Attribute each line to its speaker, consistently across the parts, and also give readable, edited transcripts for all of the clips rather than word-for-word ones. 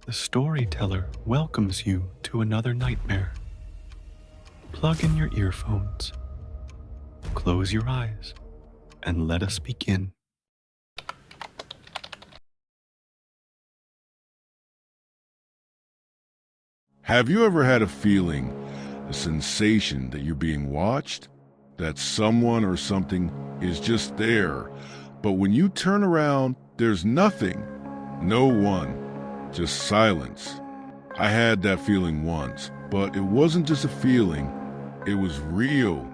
Speaker 1: The storyteller welcomes you to another nightmare. Plug in your earphones, close your eyes, and let us begin.
Speaker 2: Have you ever had a feeling, a sensation that you're being watched? That someone or something is just there, but when you turn around, there's nothing, no one, just silence. I had that feeling once, but it wasn't just a feeling, it was real.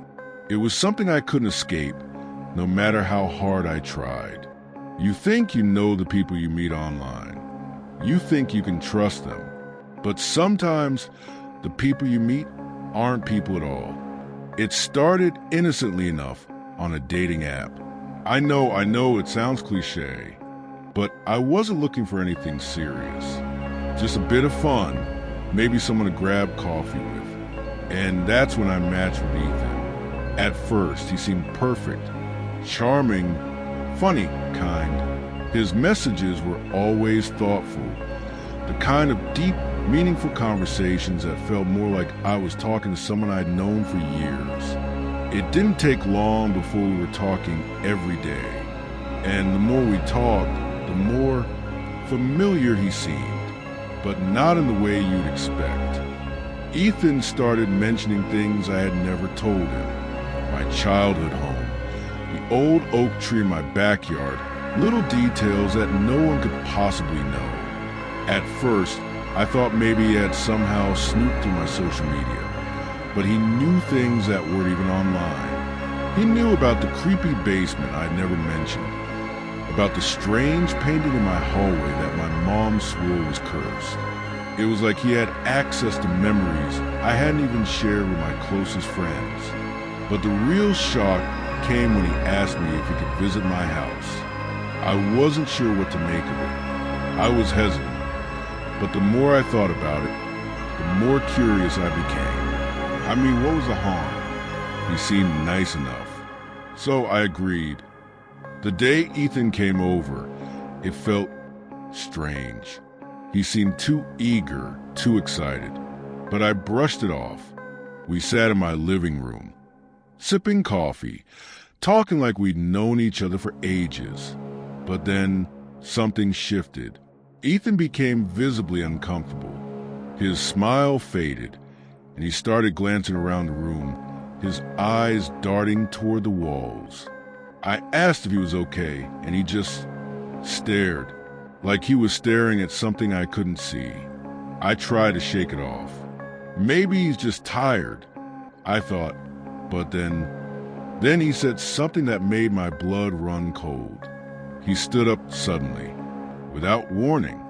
Speaker 2: It was something I couldn't escape, no matter how hard I tried. You think you know the people you meet online. You think you can trust them. But sometimes the people you meet aren't people at all. It started innocently enough on a dating app. I know it sounds cliche, but I wasn't looking for anything serious. Just a bit of fun, maybe someone to grab coffee with. And that's when I matched with Ethan. At first, he seemed perfect, charming, funny kind. His messages were always thoughtful, the kind of deep, meaningful conversations that felt more like I was talking to someone I'd known for years. It didn't take long before we were talking every day. And the more we talked, the more familiar he seemed, but not in the way you'd expect. Ethan started mentioning things I had never told him. My childhood home, the old oak tree in my backyard, little details that no one could possibly know. At first, I thought maybe he had somehow snooped through my social media, but he knew things that weren't even online. He knew about the creepy basement I'd never mentioned, about the strange painting in my hallway that my mom swore was cursed. It was like he had access to memories I hadn't even shared with my closest friends. But the real shock came when he asked me if he could visit my house. I wasn't sure what to make of it. I was hesitant. But the more I thought about it, the more curious I became. I mean, what was the harm? He seemed nice enough. So I agreed. The day Ethan came over, it felt strange. He seemed too eager, too excited. But I brushed it off. We sat in my living room, sipping coffee, talking like we'd known each other for ages. But then something shifted. Ethan became visibly uncomfortable. His smile faded, and he started glancing around the room, his eyes darting toward the walls. I asked if he was okay, and he just stared, like he was staring at something I couldn't see. I tried to shake it off. Maybe he's just tired, I thought, but then he said something that made my blood run cold. He stood up suddenly. Without warning,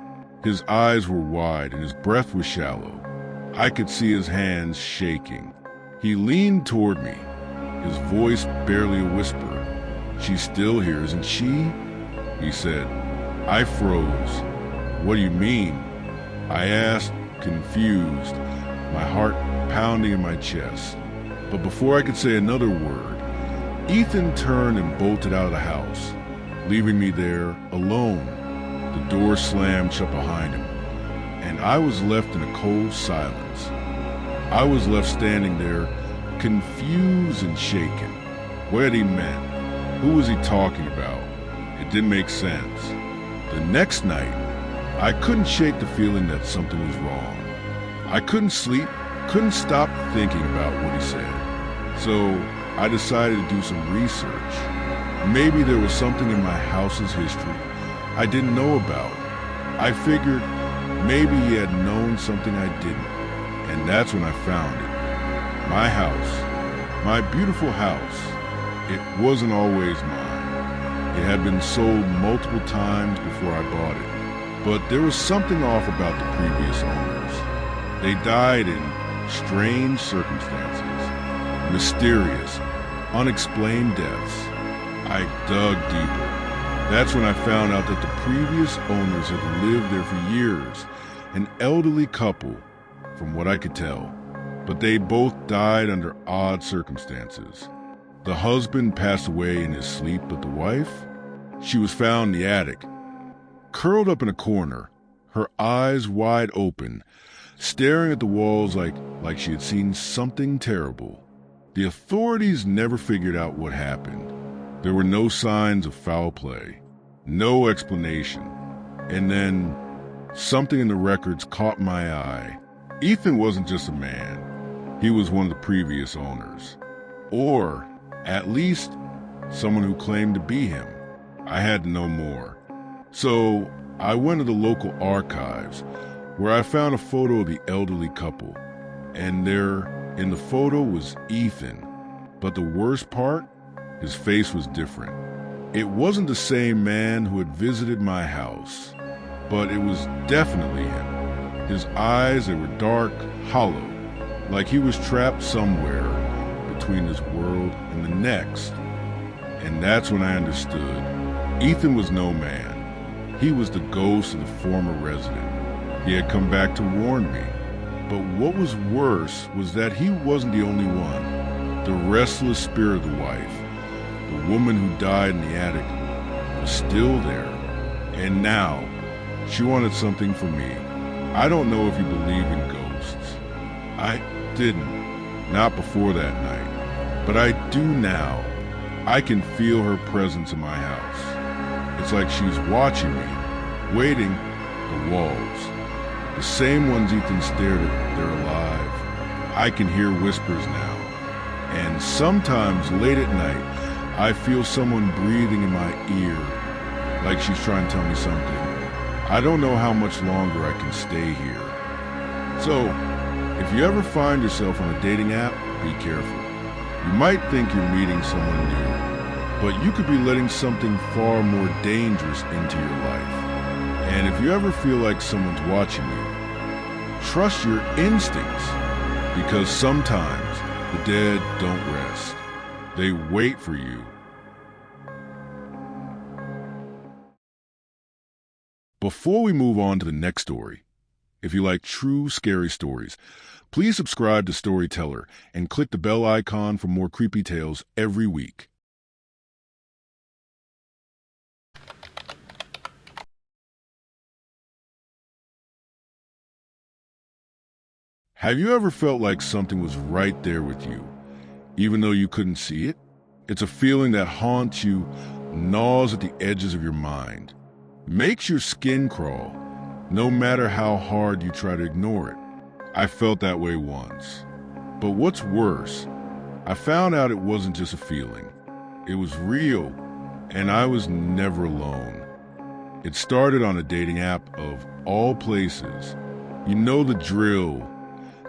Speaker 2: his eyes were wide and his breath was shallow. I could see his hands shaking. He leaned toward me, his voice barely a whisper. "She's still here, isn't she?" he said. I froze. "What do you mean?" I asked, confused, my heart pounding in my chest. But before I could say another word, Ethan turned and bolted out of the house, leaving me there alone. The door slammed shut behind him, and I was left in a cold silence. I was left standing there, confused and shaken. What had he meant? Who was he talking about? It didn't make sense. The next night, I couldn't shake the feeling that something was wrong. I couldn't sleep, couldn't stop thinking about what he said. So I decided to do some research. Maybe there was something in my house's history I didn't know about. I figured maybe he had known something I didn't, and that's when I found it. My house, my beautiful house. It wasn't always mine. It had been sold multiple times before I bought it, but there was something off about the previous owners. They died in strange circumstances, mysterious, unexplained deaths. I dug deeper. That's when I found out that the previous owners had lived there for years, an elderly couple, from what I could tell. But they both died under odd circumstances. The husband passed away in his sleep, but the wife, she was found in the attic, curled up in a corner, her eyes wide open, staring at the walls like she had seen something terrible. The authorities never figured out what happened. There were no signs of foul play, no explanation. And then something in the records caught my eye. Ethan wasn't just a man. He was one of the previous owners. Or, at least, someone who claimed to be him. I had to know more. So, I went to the local archives, where I found a photo of the elderly couple. And there, in the photo, was Ethan. But the worst part? His face was different. It wasn't the same man who had visited my house, but it was definitely him. His eyes, they were dark, hollow, like he was trapped somewhere between this world and the next. And that's when I understood. Ethan was no man. He was the ghost of the former resident. He had come back to warn me. But what was worse was that he wasn't the only one. The restless spirit of the wife, the woman who died in the attic, was still there. And now, she wanted something from me. I don't know if you believe in ghosts. I didn't, not before that night. But I do now. I can feel her presence in my house. It's like she's watching me, waiting, the walls. The same ones Ethan stared at, they're alive. I can hear whispers now. And sometimes late at night, I feel someone breathing in my ear, like she's trying to tell me something. I don't know how much longer I can stay here. So, if you ever find yourself on a dating app, be careful. You might think you're meeting someone new, but you could be letting something far more dangerous into your life. And if you ever feel like someone's watching you, trust your instincts, because sometimes the dead don't rest. They wait for you. Before we move on to the next story, if you like true scary stories, please subscribe to Storyteller and click the bell icon for more creepy tales every week. Have you ever felt like something was right there with you, even though you couldn't see it? It's a feeling that haunts you, gnaws at the edges of your mind, makes your skin crawl, no matter how hard you try to ignore it. I felt that way once. But what's worse, I found out it wasn't just a feeling. It was real, and I was never alone. It started on a dating app of all places. You know the drill.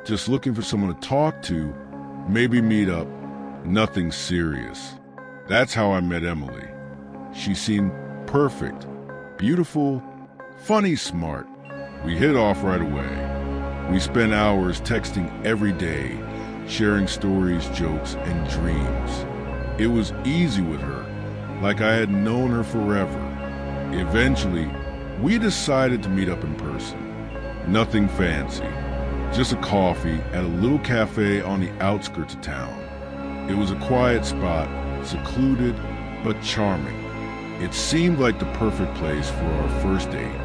Speaker 2: Just looking for someone to talk to, maybe meet up, nothing serious. That's how I met Emily. She seemed perfect, beautiful, funny, smart. We hit it off right away. We spent hours texting every day, sharing stories, jokes, and dreams. It was easy with her, like I had known her forever. Eventually, we decided to meet up in person. Nothing fancy. Just a coffee at a little cafe on the outskirts of town. It was a quiet spot, secluded but charming. It seemed like the perfect place for our first date.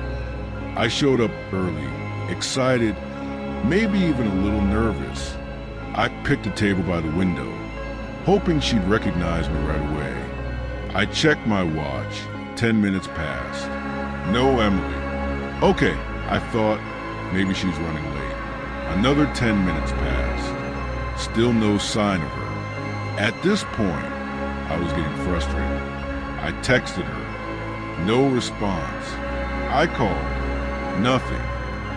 Speaker 2: I showed up early, excited, maybe even a little nervous. I picked a table by the window, hoping she'd recognize me right away. I checked my watch. 10 minutes passed. No Emily. Okay, I thought maybe she's running late. Another 10 minutes passed. Still no sign of her. At this point, I was getting frustrated. I texted her. No response. I called. Nothing.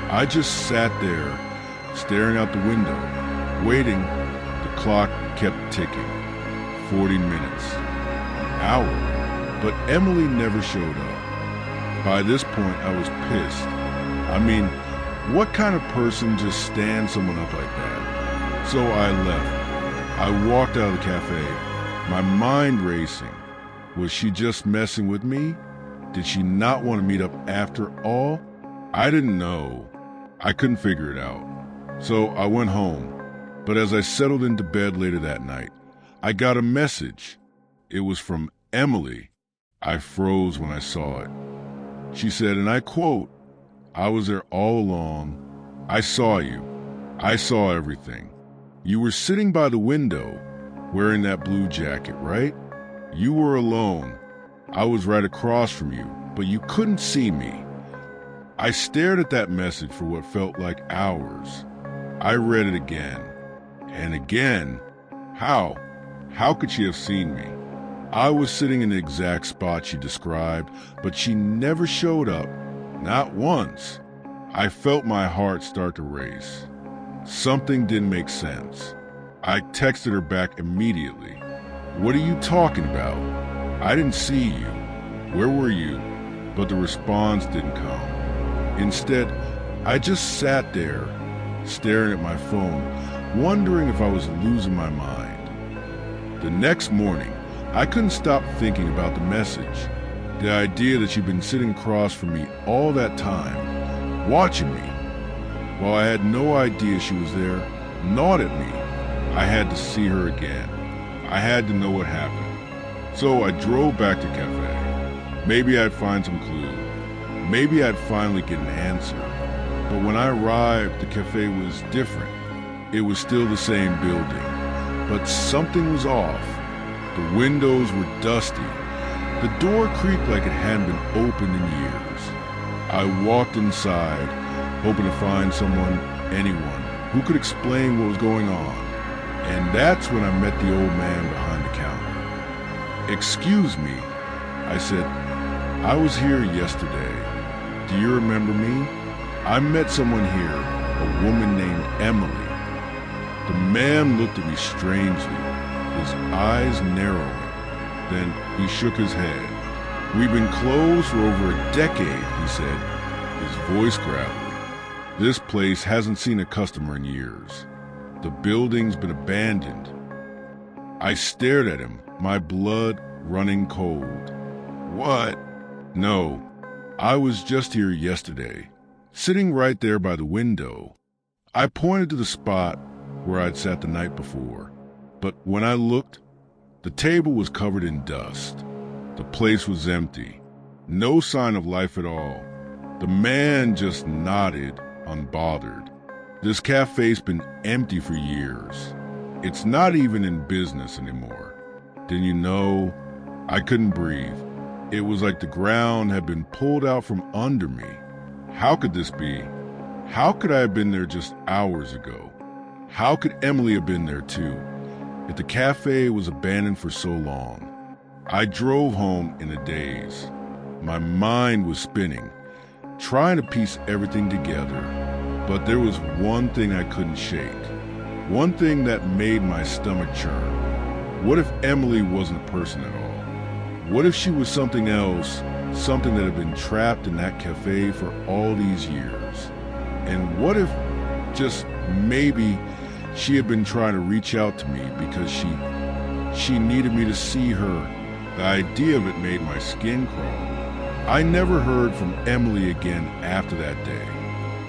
Speaker 2: I just sat there, staring out the window, waiting. The clock kept ticking. 40 minutes. An hour. But Emily never showed up. By this point, I was pissed. I mean, what kind of person just stands someone up like that? So I left. I walked out of the cafe, my mind racing. Was she just messing with me? Did she not want to meet up after all? I didn't know. I couldn't figure it out. So I went home. But as I settled into bed later that night, I got a message. It was from Emily. I froze when I saw it. She said, and I quote, I was there all along. I saw you. I saw everything. You were sitting by the window, wearing that blue jacket, right? You were alone. I was right across from you, but you couldn't see me. I stared at that message for what felt like hours. I read it again. And again. How? How could she have seen me? I was sitting in the exact spot she described, but she never showed up. Not once. I felt my heart start to race. Something didn't make sense. I texted her back immediately. What are you talking about? I didn't see you. Where were you? But the response didn't come. Instead, I just sat there, staring at my phone, wondering if I was losing my mind. The next morning, I couldn't stop thinking about the message. The idea that she'd been sitting across from me all that time, watching me. While I had no idea she was there, gnawed at me. I had to see her again. I had to know what happened. So I drove back to cafe. Maybe I'd find some clue. Maybe I'd finally get an answer. But when I arrived, the cafe was different. It was still the same building, but something was off. The windows were dusty. The door creaked like it hadn't been opened in years. I walked inside, hoping to find someone, anyone, who could explain what was going on. And that's when I met the old man behind the counter. "Excuse me," I said. "I was here yesterday. Do you remember me? I met someone here, a woman named Emily." The man looked at me strangely, his eyes narrowing. Then he shook his head. "We've been closed for over a decade," he said, his voice gravelly. "This place hasn't seen a customer in years. The building's been abandoned." I stared at him, my blood running cold. "What?" "No, I was just here yesterday, sitting right there by the window." I pointed to the spot where I'd sat the night before, but when I looked, the table was covered in dust. The place was empty, no sign of life at all. The man just nodded, unbothered. "This cafe's been empty for years. It's not even in business anymore. Didn't you know?" I couldn't breathe. It was like the ground had been pulled out from under me. How could this be? How could I have been there just hours ago? How could Emily have been there too, if the cafe was abandoned for so long? I drove home in a daze. My mind was spinning, trying to piece everything together. But there was one thing I couldn't shake. One thing that made my stomach churn. What if Emily wasn't a person at all? What if she was something else, something that had been trapped in that cafe for all these years? And what if, just maybe, she had been trying to reach out to me because she needed me to see her? The idea of it made my skin crawl. I never heard from Emily again after that day.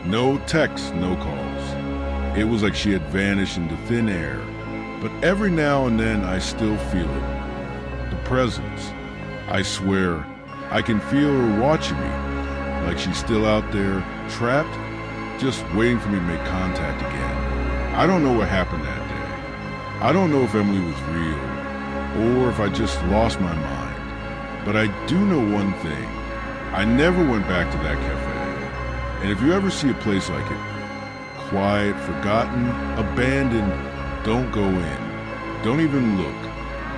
Speaker 2: No texts, no calls. It was like she had vanished into thin air. But every now and then I still feel it. The presence. I swear, I can feel her watching me, like she's still out there, trapped, just waiting for me to make contact again. I don't know what happened that day. I don't know if Emily was real, or if I just lost my mind. But I do know one thing. I never went back to that cafe. And if you ever see a place like it, quiet, forgotten, abandoned, don't go in. Don't even look.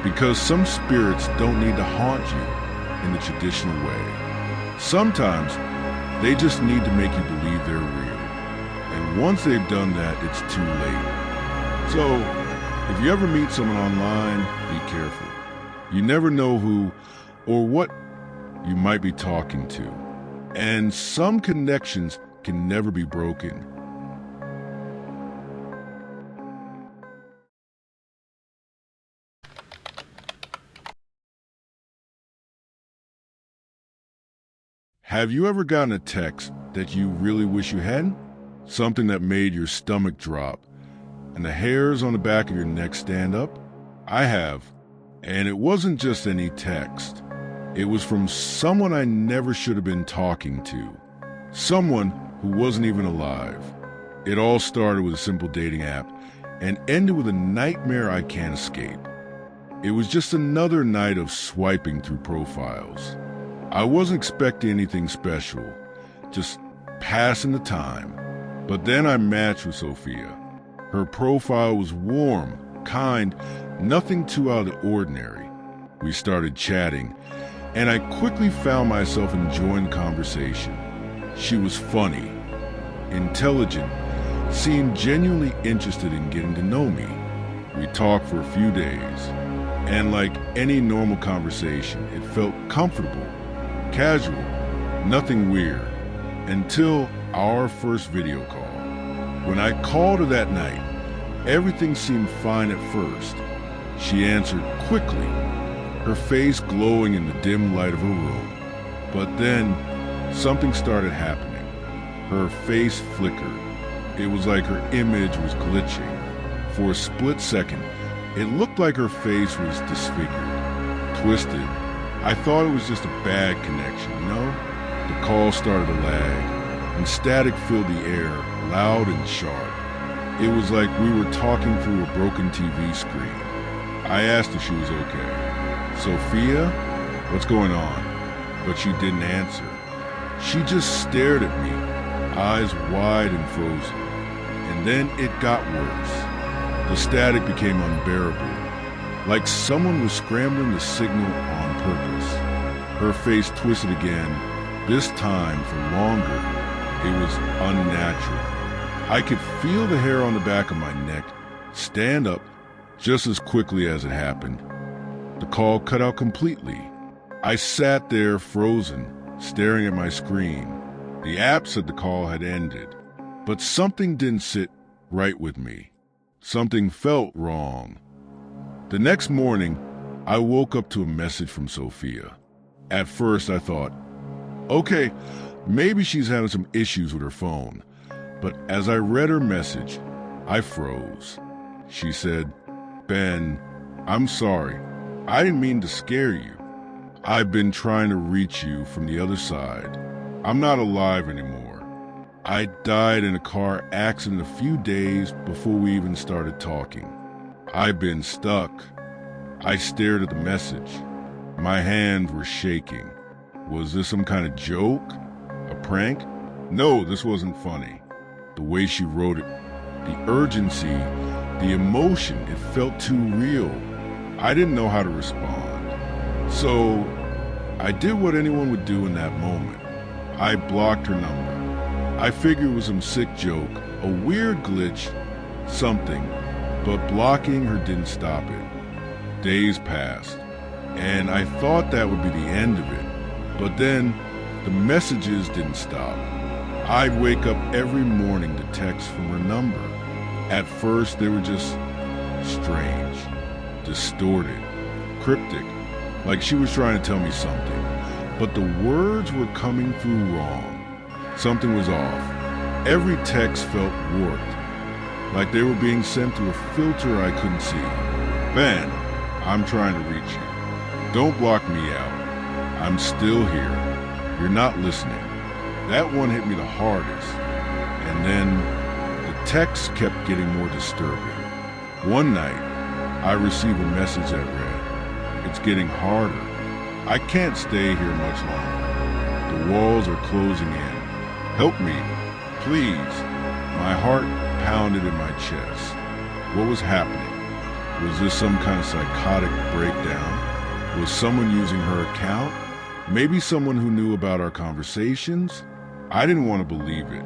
Speaker 2: Because some spirits don't need to haunt you in the traditional way. Sometimes they just need to make you believe they're real. And once they've done that, it's too late. So, if you ever meet someone online, be careful. You never know who or what you might be talking to. And some connections can never be broken. Have you ever gotten a text that you really wish you hadn't? Something that made your stomach drop and the hairs on the back of your neck stand up? I have. And it wasn't just any text. It was from someone I never should have been talking to. Someone who wasn't even alive. It all started with a simple dating app and ended with a nightmare I can't escape. It was just another night of swiping through profiles. I wasn't expecting anything special, just passing the time. But then I matched with Sophia. Her profile was warm, kind, nothing too out of the ordinary. We started chatting, and I quickly found myself enjoying the conversation. She was funny, intelligent, seemed genuinely interested in getting to know me. We talked for a few days, and like any normal conversation, it felt comfortable, casual, nothing weird, until our first video call. When I called her that night, everything seemed fine at first. She answered quickly, her face glowing in the dim light of her room. But then, something started happening. Her face flickered. It was like her image was glitching. For a split second, it looked like her face was disfigured, twisted. I thought it was just a bad connection, you know? The call started to lag, and static filled the air, loud and sharp. It was like we were talking through a broken TV screen. I asked if she was okay. Sophia, what's going on? But she didn't answer. She just stared at me, eyes wide and frozen. And then it got worse. The static became unbearable, like someone was scrambling the signal on purpose. Her face twisted again, this time for longer. It was unnatural. I could feel the hair on the back of my neck stand up just as quickly as it happened. The call cut out completely. I sat there frozen, staring at my screen. The app said the call had ended, but something didn't sit right with me. Something felt wrong. The next morning, I woke up to a message from Sophia. At first, I thought, okay, maybe she's having some issues with her phone. But as I read her message, I froze. She said, Ben, I'm sorry. I didn't mean to scare you. I've been trying to reach you from the other side. I'm not alive anymore. I died in a car accident a few days before we even started talking. I've been stuck. I stared at the message. My hands were shaking. Was this some kind of joke? A prank? No, this wasn't funny. The way she wrote it, the urgency, the emotion, it felt too real. I didn't know how to respond. So I did what anyone would do in that moment. I blocked her number. I figured it was some sick joke, a weird glitch, something, but blocking her didn't stop it. Days passed, and I thought that would be the end of it. But then the messages didn't stop. I'd wake up every morning to text from her number. At first, they were just strange, distorted, cryptic, like she was trying to tell me something. But the words were coming through wrong. Something was off. Every text felt warped, like they were being sent through a filter I couldn't see. Ben, I'm trying to reach you. Don't block me out. I'm still here. You're not listening. That one hit me the hardest. And then the text kept getting more disturbing. One night, I received a message that read, "It's getting harder. I can't stay here much longer. The walls are closing in. Help me, please." My heart pounded in my chest. What was happening? Was this some kind of psychotic breakdown? Was someone using her account? Maybe someone who knew about our conversations? I didn't want to believe it,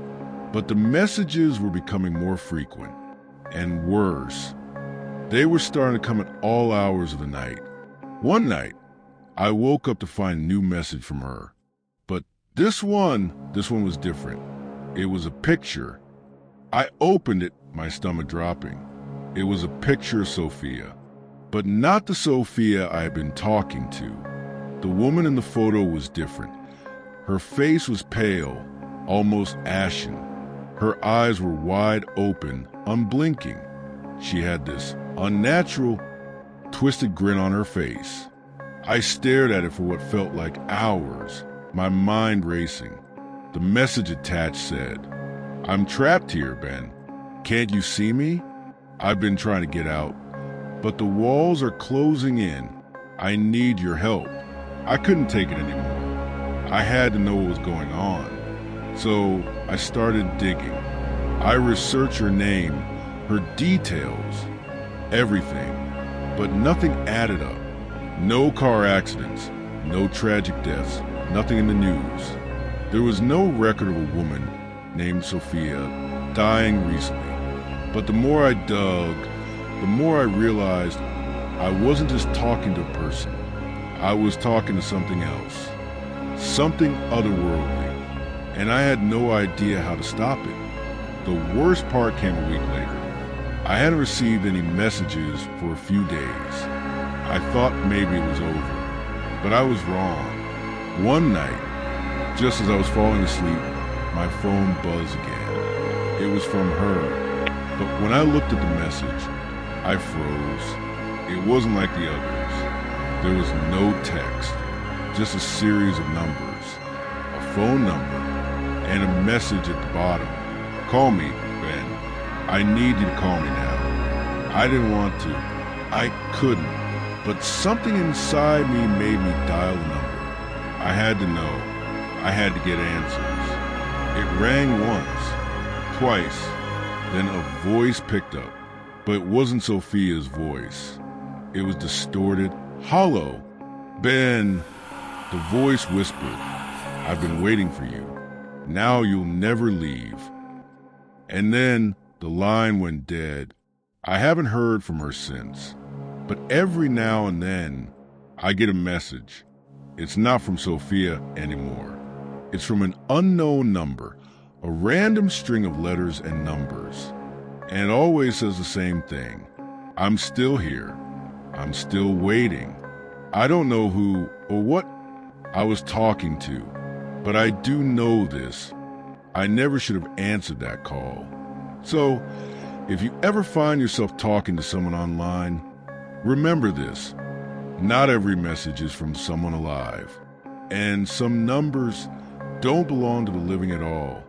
Speaker 2: but the messages were becoming more frequent and worse. They were starting to come at all hours of the night. One night, I woke up to find a new message from her. But this one was different. It was a picture. I opened it, my stomach dropping. It was a picture of Sophia, but not the Sophia I had been talking to. The woman in the photo was different. Her face was pale, almost ashen. Her eyes were wide open, unblinking. She had this unnatural, twisted grin on her face. I stared at it for what felt like hours, my mind racing. The message attached said, "I'm trapped here, Ben. Can't you see me? I've been trying to get out, but the walls are closing in. I need your help." I couldn't take it anymore. I had to know what was going on. So I started digging. I researched her name, her details, everything, but nothing added up. No car accidents, no tragic deaths, nothing in the news. There was no record of a woman named Sophia dying recently. But the more I dug, the more I realized I wasn't just talking to a person. I was talking to something else, something otherworldly, and I had no idea how to stop it. The worst part came a week later. I hadn't received any messages for a few days. I thought maybe it was over, but I was wrong. One night, just as I was falling asleep, my phone buzzed again. It was from her, but when I looked at the message, I froze. It wasn't like the others. There was no text, just a series of numbers, a phone number, and a message at the bottom. "Call me, Ben. I need you to call me now." I didn't want to. I couldn't. But something inside me made me dial the number. I had to know. I had to get answers. It rang once, twice, then a voice picked up. But it wasn't Sophia's voice. It was distorted, hollow. "Ben," the voice whispered, "I've been waiting for you. Now you'll never leave." And then the line went dead. I haven't heard from her since. But every now and then, I get a message. It's not from Sophia anymore. It's from an unknown number, a random string of letters and numbers. And it always says the same thing. "I'm still here. I'm still waiting." I don't know who or what I was talking to, but I do know this. I never should have answered that call. So, if you ever find yourself talking to someone online, remember this. Not every message is from someone alive, and some numbers don't belong to the living at all.